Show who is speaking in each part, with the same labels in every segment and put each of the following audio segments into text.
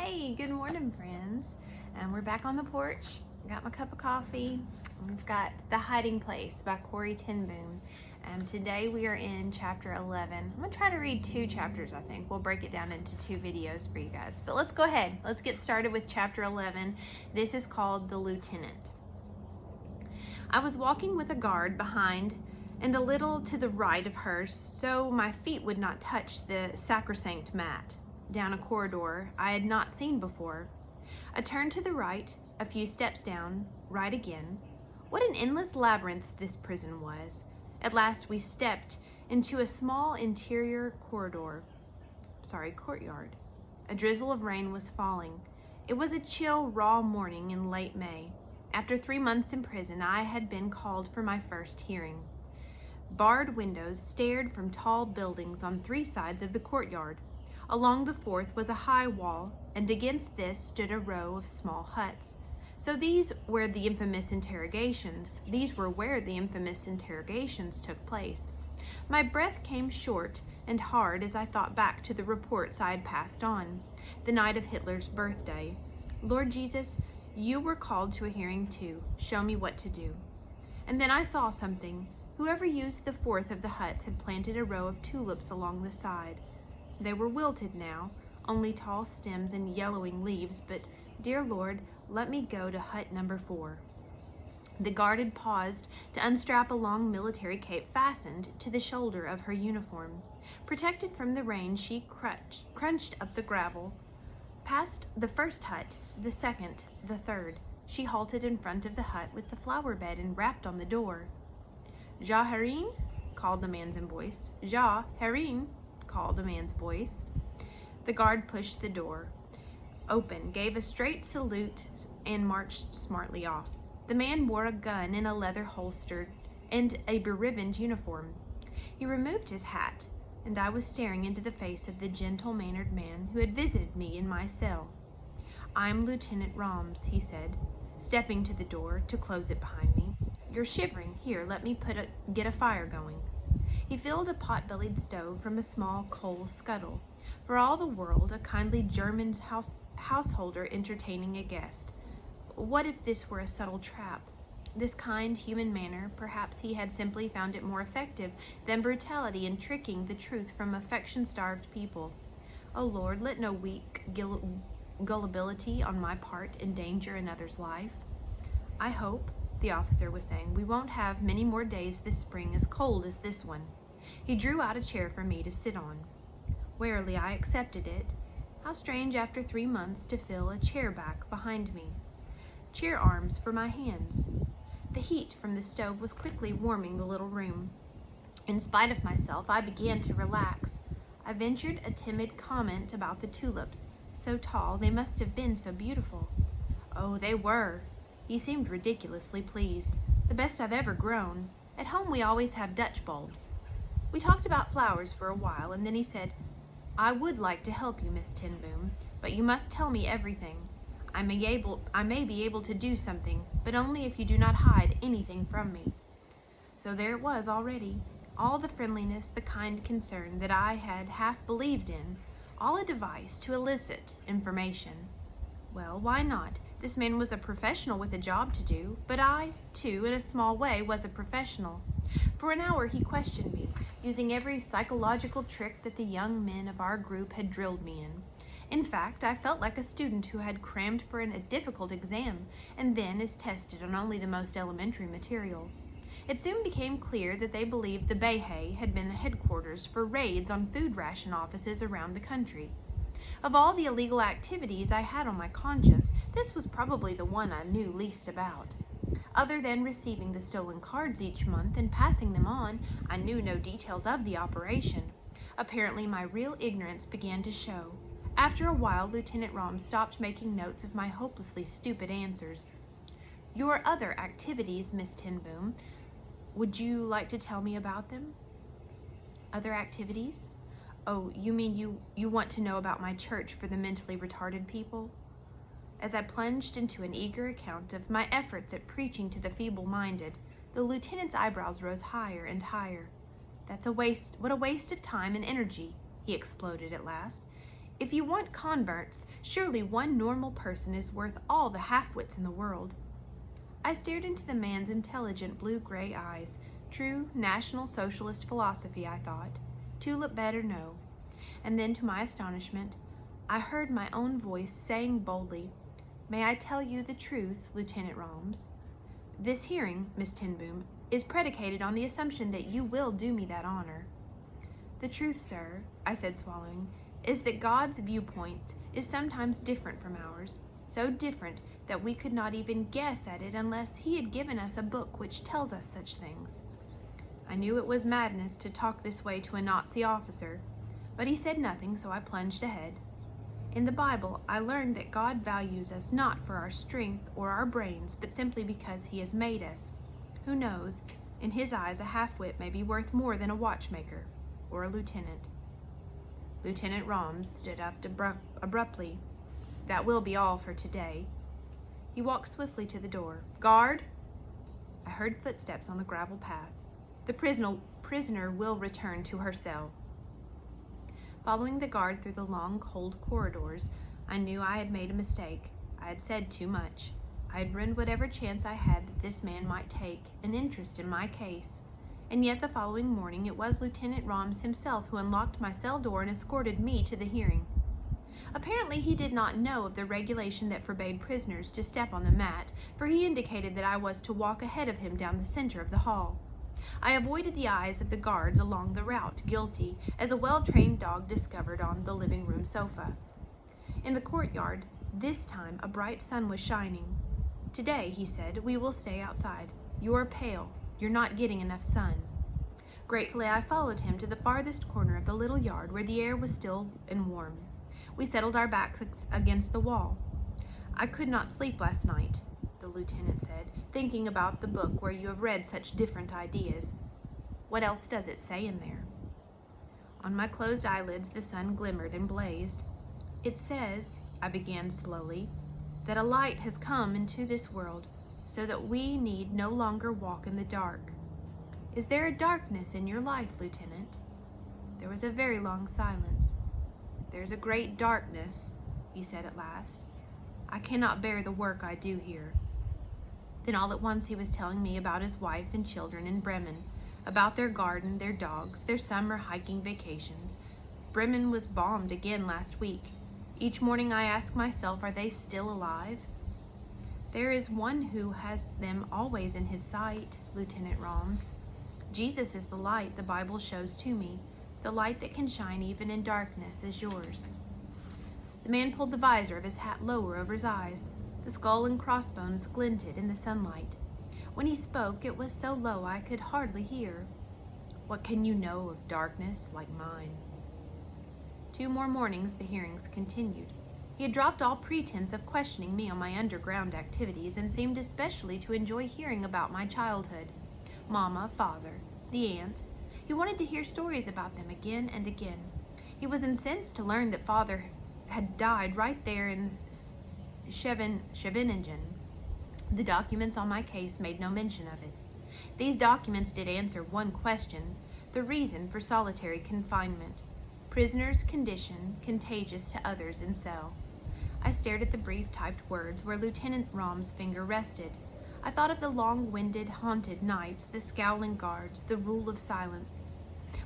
Speaker 1: Hey, good morning, friends. We're back on the porch. Got my cup of coffee. We've got The Hiding Place by Corrie ten Boom. Today we are in chapter 11. I'm going to try to read 2 chapters, I think. We'll break it down into 2 videos for you guys. But let's go ahead. Let's get started with chapter 11. This is called The Lieutenant. I was walking with a guard behind and a little to the right of her, so my feet would not touch the sacrosanct mat. Down a corridor I had not seen before. A turn to the right, a few steps down, right again. What an endless labyrinth this prison was. At last we stepped into a small interior courtyard. A drizzle of rain was falling. It was a chill, raw morning in late May. After 3 months in prison, I had been called for my first hearing. Barred windows stared from tall buildings on 3 sides of the courtyard. Along the 4th was a high wall, and against this stood a row of small huts. So these were where the infamous interrogations took place. My breath came short and hard as I thought back to the reports I had passed on. The night of Hitler's birthday. Lord Jesus, you were called to a hearing too. Show me what to do. And then I saw something. Whoever used the 4th of the huts had planted a row of tulips along the side. They were wilted now, only tall stems and yellowing leaves, but, dear Lord, let me go to hut number 4. The guard had paused to unstrap a long military cape fastened to the shoulder of her uniform. Protected from the rain, she crunched up the gravel. Past the first hut, the second, the third, she halted in front of the hut with the flower bed and rapped on the door. "Ja Harin?" called the man's voice. "Ja Harin?" called a man's voice. The guard pushed the door open, gave a straight salute, and marched smartly off. The man wore a gun in a leather holster and a beribboned uniform. He removed his hat, and I was staring into the face of the gentle-mannered man who had visited me in my cell. "I'm Lieutenant Rahms," he said, stepping to the door to close it behind me. "You're shivering. Here, let me get a fire going." He filled a pot-bellied stove from a small coal scuttle, for all the world a kindly German householder entertaining a guest. What if this were a subtle trap? This kind human manner, perhaps he had simply found it more effective than brutality in tricking the truth from affection-starved people. Oh Lord, let no weak gullibility on my part endanger another's life. "I hope," the officer was saying, "we won't have many more days this spring as cold as this one." He drew out a chair for me to sit on. Warily I accepted it. How strange after 3 months to feel a chair back behind me. Chair arms for my hands. The heat from the stove was quickly warming the little room. In spite of myself, I began to relax. I ventured a timid comment about the tulips. So tall, they must have been so beautiful. Oh, they were. He seemed ridiculously pleased. The best I've ever grown. At home we always have Dutch bulbs. We talked about flowers for a while, and then he said, "I would like to help you, Miss ten Boom, but you must tell me everything. I may be able to do something, but only if you do not hide anything from me." So there it was already. All the friendliness, the kind concern that I had half believed in, all a device to elicit information. Well, why not? This man was a professional with a job to do, but I, too, in a small way, was a professional. For an hour he questioned me, using every psychological trick that the young men of our group had drilled me in. In fact, I felt like a student who had crammed for a difficult exam, and then is tested on only the most elementary material. It soon became clear that they believed the Bayhay had been the headquarters for raids on food ration offices around the country. Of all the illegal activities I had on my conscience, this was probably the one I knew least about. Other than receiving the stolen cards each month and passing them on, I knew no details of the operation. Apparently my real ignorance began to show. After a while, Lieutenant Rahms stopped making notes of my hopelessly stupid answers. "Your other activities, Miss ten Boom, would you like to tell me about them?" "Other activities? Oh, you mean you want to know about my church for the mentally retarded people?" As I plunged into an eager account of my efforts at preaching to the feeble-minded, the lieutenant's eyebrows rose higher and higher. "That's a waste. What a waste of time and energy," he exploded at last. If you want converts, surely one normal person is worth all the half-wits in the world. I stared into the man's intelligent blue-gray eyes. True National Socialist philosophy, I thought. Tulip better know. And then, to my astonishment, I heard my own voice saying boldly, "May I tell you the truth, Lieutenant Rahms? This hearing, Miss Tinboom, is predicated on the assumption that you will do me that honor." "The truth, sir," I said, swallowing, "is that God's viewpoint is sometimes different from ours, so different that we could not even guess at it unless He had given us a book which tells us such things." I knew it was madness to talk this way to a Nazi officer, but he said nothing, so I plunged ahead. In the Bible, I learned that God values us not for our strength or our brains, but simply because He has made us. Who knows, in His eyes a half-wit may be worth more than a watchmaker or a lieutenant. Lieutenant Rahms stood up abruptly. "That will be all for today." He walked swiftly to the door. "Guard!" I heard footsteps on the gravel path. "The prisoner will return to her cell." Following the guard through the long, cold corridors, I knew I had made a mistake. I had said too much. I had ruined whatever chance I had that this man might take an interest in my case. And yet the following morning it was Lieutenant Rahms himself who unlocked my cell door and escorted me to the hearing. Apparently he did not know of the regulation that forbade prisoners to step on the mat, for he indicated that I was to walk ahead of him down the center of the hall. I avoided the eyes of the guards along the route, guilty, as a well-trained dog discovered on the living room sofa. In the courtyard, this time a bright sun was shining. "Today," he said, "we will stay outside. You're pale. You're not getting enough sun." Gratefully, I followed him to the farthest corner of the little yard where the air was still and warm. We settled our backs against the wall. "I could not sleep last night," the lieutenant said, "thinking about the book where you have read such different ideas. What else does it say in there?" On my closed eyelids the sun glimmered and blazed. "It says," I began slowly, "that a light has come into this world so that we need no longer walk in the dark. Is there a darkness in your life, Lieutenant?" There was a very long silence. "There's a great darkness," he said at last. "I cannot bear the work I do here." Then all at once he was telling me about his wife and children in Bremen, about their garden, their dogs, their summer hiking vacations. Bremen was bombed again last week. Each morning I ask myself, are they still alive? "There is one who has them always in his sight, Lieutenant Rahms. Jesus is the light the Bible shows to me, the light that can shine even in darkness as yours." The man pulled the visor of his hat lower over his eyes. The skull and crossbones glinted in the sunlight. When he spoke, it was so low I could hardly hear. "What can you know of darkness like mine?" 2 more mornings the hearings continued. He had dropped all pretense of questioning me on my underground activities and seemed especially to enjoy hearing about my childhood. Mama, father, the aunts. He wanted to hear stories about them again and again. He was incensed to learn that father had died right there in Scheveningen. The documents on my case made no mention of it. These documents did answer one question, the reason for solitary confinement. Prisoner's condition contagious to others in cell. I stared at the brief typed words where Lieutenant Rahms' finger rested. I thought of the long-winded, haunted nights, the scowling guards, the rule of silence.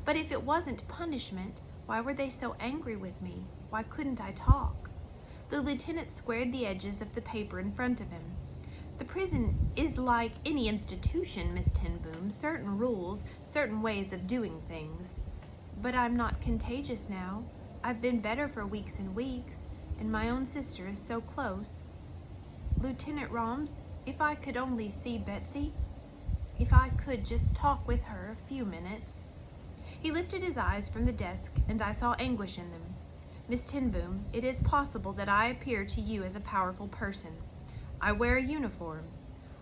Speaker 1: But if it wasn't punishment, why were they so angry with me? Why couldn't I talk? The lieutenant squared the edges of the paper in front of him. "The prison is like any institution, Miss Tinboom. Certain rules, certain ways of doing things. But I'm not contagious now. I've been better for weeks and weeks, and my own sister is so close. Lieutenant Rahms, if I could only see Betsy, if I could just talk with her a few minutes." He lifted his eyes from the desk, and I saw anguish in them. "Miss Tinboom, it is possible that I appear to you as a powerful person. I wear a uniform.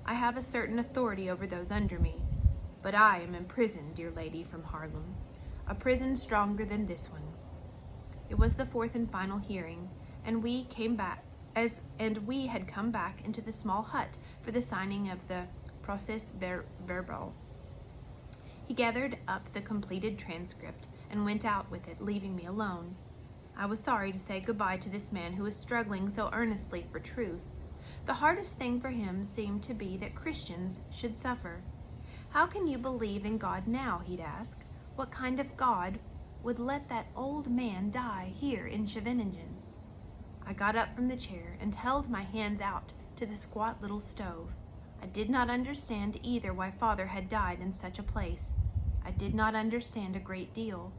Speaker 1: I have a certain authority over those under me. But I am in prison, dear lady from Haarlem. A prison stronger than this one." It was the 4th and final hearing, and we had come back into the small hut for the signing of the procès verbal. He gathered up the completed transcript and went out with it, leaving me alone. I was sorry to say goodbye to this man who was struggling so earnestly for truth. The hardest thing for him seemed to be that Christians should suffer. "How can you believe in God now?" he'd ask. "What kind of God would let that old man die here in Scheveningen?" I got up from the chair and held my hands out to the squat little stove. I did not understand either why Father had died in such a place. I did not understand a great deal.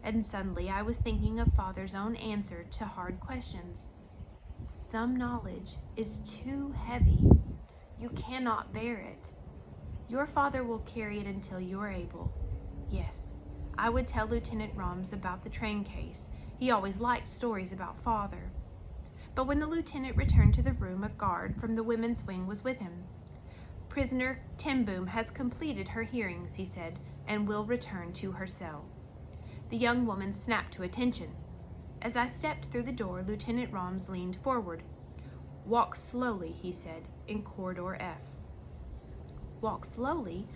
Speaker 1: And suddenly I was thinking of Father's own answer to hard questions. "Some knowledge is too heavy. You cannot bear it. Your Father will carry it until you are able." Yes, I would tell Lieutenant Rahms about the train case. He always liked stories about Father. But when the lieutenant returned to the room, a guard from the women's wing was with him. "Prisoner Timboom has completed her hearings," he said, "and will return to her cell." The young woman snapped to attention. As I stepped through the door, Lieutenant Rahms leaned forward. "Walk slowly," he said, "in corridor F." Walk slowly?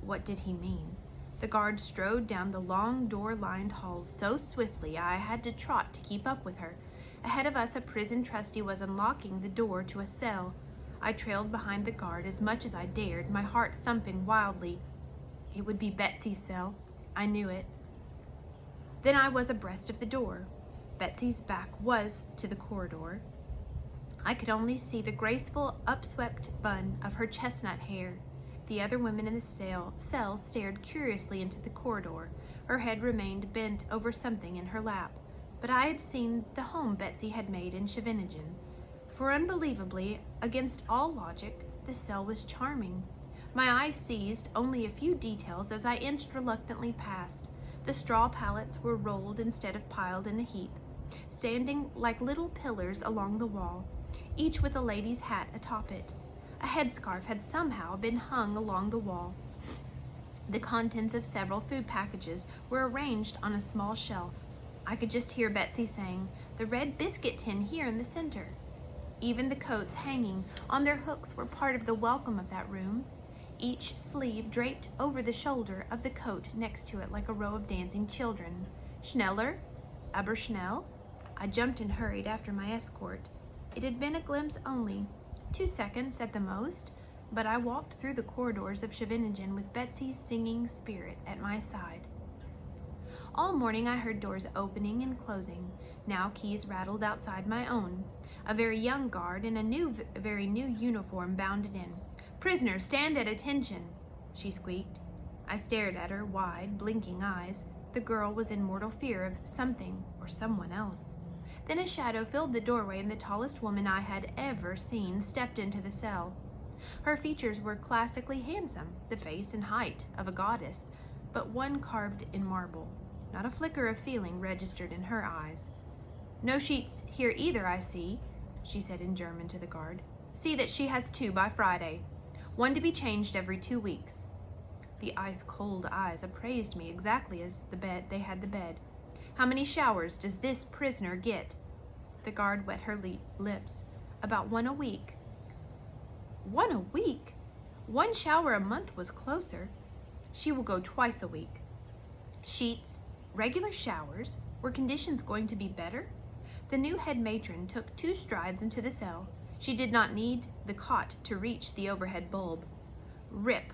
Speaker 1: What did he mean? The guard strode down the long door-lined halls so swiftly I had to trot to keep up with her. Ahead of us, a prison trustee was unlocking the door to a cell. I trailed behind the guard as much as I dared, my heart thumping wildly. It would be Betsy's cell. I knew it. Then I was abreast of the door. Betsy's back was to the corridor. I could only see the graceful, upswept bun of her chestnut hair. The other women in the cell stared curiously into the corridor. Her head remained bent over something in her lap. But I had seen the home Betsy had made in Scheveningen. For unbelievably, against all logic, the cell was charming. My eye seized only a few details as I inched reluctantly past. The straw pallets were rolled instead of piled in a heap, standing like little pillars along the wall, each with a lady's hat atop it. A headscarf had somehow been hung along the wall. The contents of several food packages were arranged on a small shelf. I could just hear Betsy saying, "The red biscuit tin here in the center." Even the coats hanging on their hooks were part of the welcome of that room, each sleeve draped over the shoulder of the coat next to it like a row of dancing children. "Schneller? Aber schnell?" I jumped and hurried after my escort. It had been a glimpse only, 2 seconds at the most, but I walked through the corridors of Scheveningen with Betsy's singing spirit at my side. All morning I heard doors opening and closing. Now keys rattled outside my own. A very young guard in a very new uniform bounded in. "Prisoner, stand at attention," she squeaked. I stared at her wide, blinking eyes. The girl was in mortal fear of something or someone else. Then a shadow filled the doorway and the tallest woman I had ever seen stepped into the cell. Her features were classically handsome, the face and height of a goddess, but one carved in marble. Not a flicker of feeling registered in her eyes. "No sheets here either, I see," she said in German to the guard. "See that she has 2 by Friday. One to be changed every 2 weeks. The ice-cold eyes appraised me exactly as they had the bed. "How many showers does this prisoner get?" The guard wet her lips. "About 1 a week." 1 a week? 1 shower a month was closer. "She will go twice a week." Sheets, regular showers, were conditions going to be better? The new head matron took 2 strides into the cell. She did not need the cot to reach the overhead bulb. Rip!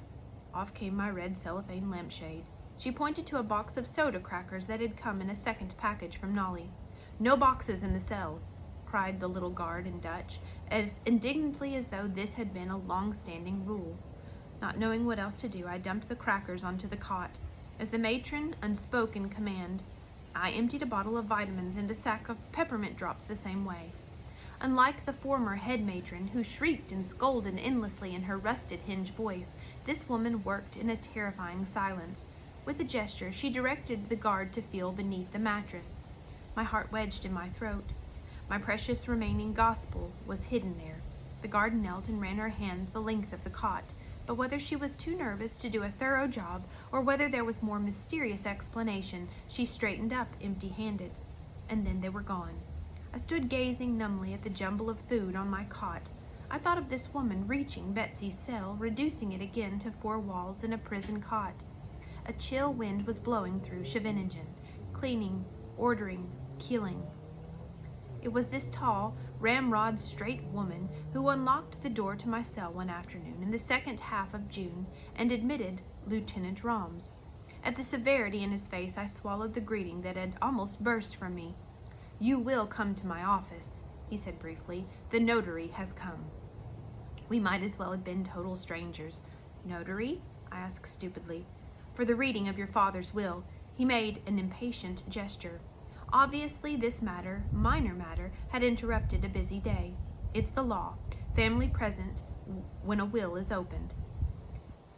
Speaker 1: Off came my red cellophane lampshade. She pointed to a box of soda crackers that had come in a second package from Nolly. "No boxes in the cells," cried the little guard in Dutch, as indignantly as though this had been a long-standing rule. Not knowing what else to do, I dumped the crackers onto the cot. As the matron unspoke in command, I emptied a bottle of vitamins and a sack of peppermint drops the same way. Unlike the former head matron, who shrieked and scolded endlessly in her rusted hinge voice, this woman worked in a terrifying silence. With a gesture, she directed the guard to feel beneath the mattress. My heart wedged in my throat. My precious remaining gospel was hidden there. The guard knelt and ran her hands the length of the cot, but whether she was too nervous to do a thorough job or whether there was more mysterious explanation, she straightened up empty-handed. And then they were gone. I stood gazing numbly at the jumble of food on my cot. I thought of this woman reaching Betsy's cell, reducing it again to 4 walls and a prison cot. A chill wind was blowing through Scheveningen, cleaning, ordering, killing. It was this tall, ramrod straight woman who unlocked the door to my cell one afternoon in the second half of June and admitted Lieutenant Rahms. At the severity in his face, I swallowed the greeting that had almost burst from me. "You will come to my office," he said briefly. "The notary has come." We might as well have been total strangers. "Notary?" I asked stupidly. "For the reading of your father's will." He made an impatient gesture. Obviously, this minor matter, had interrupted a busy day. It's the law. Family present when a will is opened.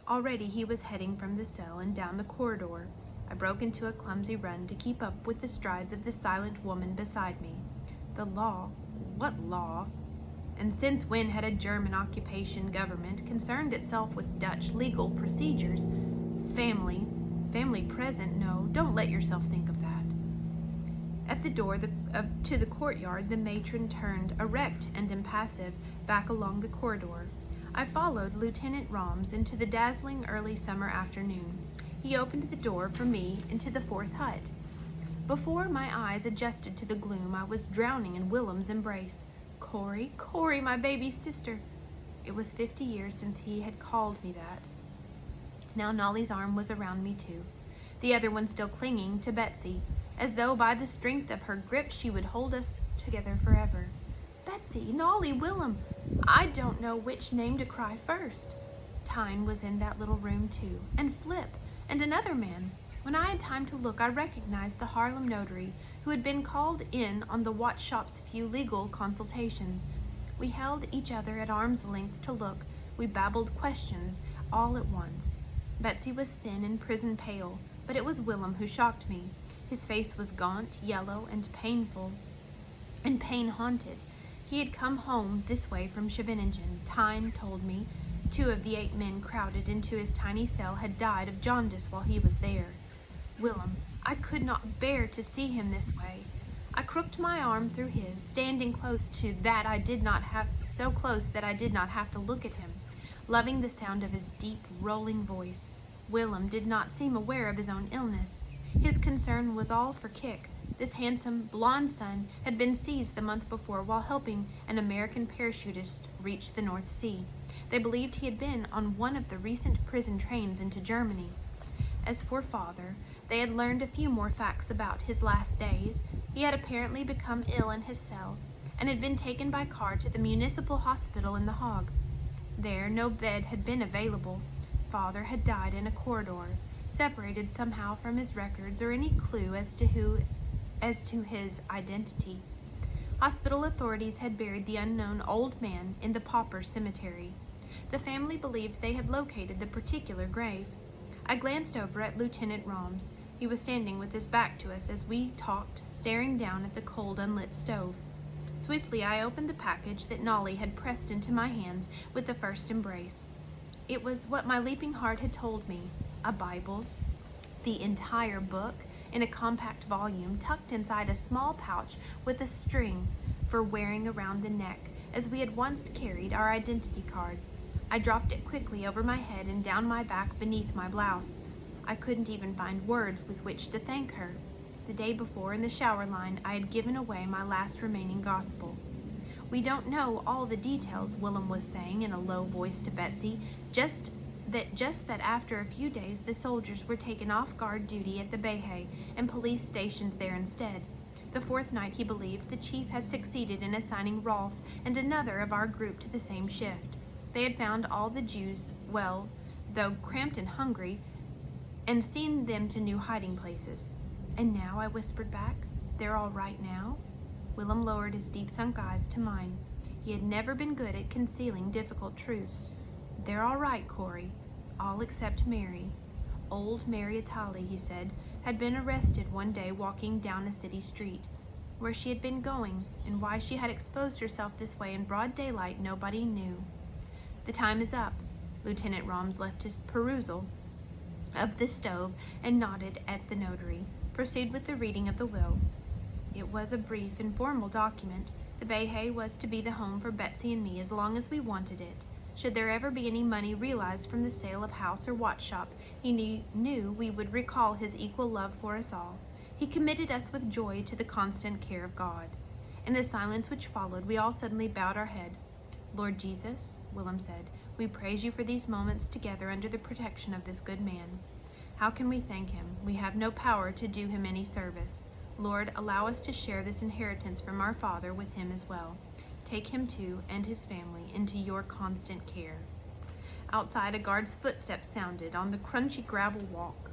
Speaker 1: Already he was heading from the cell and down the corridor. I broke into a clumsy run to keep up with the strides of the silent woman beside me. The law? What law? And since when had a German occupation government concerned itself with Dutch legal procedures? Family present? No, don't let yourself think of that. At the door to the courtyard, the matron turned, erect and impassive, back along the corridor. I followed Lieutenant Rahms into the dazzling early summer afternoon. He opened the door for me into the fourth hut. Before my eyes adjusted to the gloom, I was drowning in Willem's embrace. Corey, my baby sister. It was 50 years since he had called me that. Now Nolly's arm was around me too, the other one still clinging to Betsy, as though by the strength of her grip she would hold us together forever. Betsy, Nolly, Willem, I don't know which name to cry first. Tyne was in that little room too, and Flip, and another man. When I had time to look, I recognized the Harlem notary, who had been called in on the watch shop's few legal consultations. We held each other at arm's length to look. We babbled questions all at once. Betsy was thin and prison pale, but it was Willem who shocked me. His face was gaunt, yellow, and painful, and pain-haunted. He had come home this way from Scheveningen. Tyne told me 2 of the 8 men crowded into his tiny cell had died of jaundice while he was there. Willem, I could not bear to see him this way. I crooked my arm through his, standing close to that I did not have to look at him, loving the sound of his deep, rolling voice. Willem did not seem aware of his own illness. His concern was all for Kick. This handsome, blonde son had been seized the month before while helping an American parachutist reach the North Sea. They believed he had been on one of the recent prison trains into Germany. As for father, they had learned a few more facts about his last days. He had apparently become ill in his cell and had been taken by car to the municipal hospital in The Hague. There, no bed had been available. Father had died in a corridor, separated somehow from his records or any clue as to his identity. Hospital authorities had buried the unknown old man in the pauper cemetery. The family believed they had located the particular grave. I glanced over at Lieutenant Rahms. He was standing with his back to us as we talked, staring down at the cold, unlit stove. Swiftly, I opened the package that Nolly had pressed into my hands with the first embrace. It was what my leaping heart had told me, a Bible, the entire book, in a compact volume tucked inside a small pouch with a string for wearing around the neck, as we had once carried our identity cards. I dropped it quickly over my head and down my back beneath my blouse. I couldn't even find words with which to thank her. The day before, in the shower line, I had given away my last remaining gospel. We don't know all the details, Willem was saying in a low voice to Betsy, just that after a few days the soldiers were taken off guard duty at the Behe and police stationed there instead. The 4th night, he believed, the chief has succeeded in assigning Rolf and another of our group to the same shift. They had found all the Jews, well, though cramped and hungry, and seen them to new hiding places. And now, I whispered back, they're all right now? Willem lowered his deep-sunk eyes to mine. He had never been good at concealing difficult truths. They're all right, Corey. All except Mary. Old Mary Atali, he said, had been arrested one day walking down a city street. Where she had been going, and why she had exposed herself this way in broad daylight, nobody knew. The time is up. Lieutenant Rahms left his perusal of the stove and nodded at the notary. Proceed with the reading of the will. It was a brief, informal document. The Behe was to be the home for Betsy and me as long as we wanted it. Should there ever be any money realized from the sale of house or watch shop, he knew we would recall his equal love for us all. He committed us with joy to the constant care of God. In the silence which followed, we all suddenly bowed our head. Lord Jesus, Willem said, we praise you for these moments together under the protection of this good man. How can we thank him? We have no power to do him any service. Lord, allow us to share this inheritance from our Father with him as well. Take him too and his family into your constant care. Outside, a guard's footsteps sounded on the crunchy gravel walk.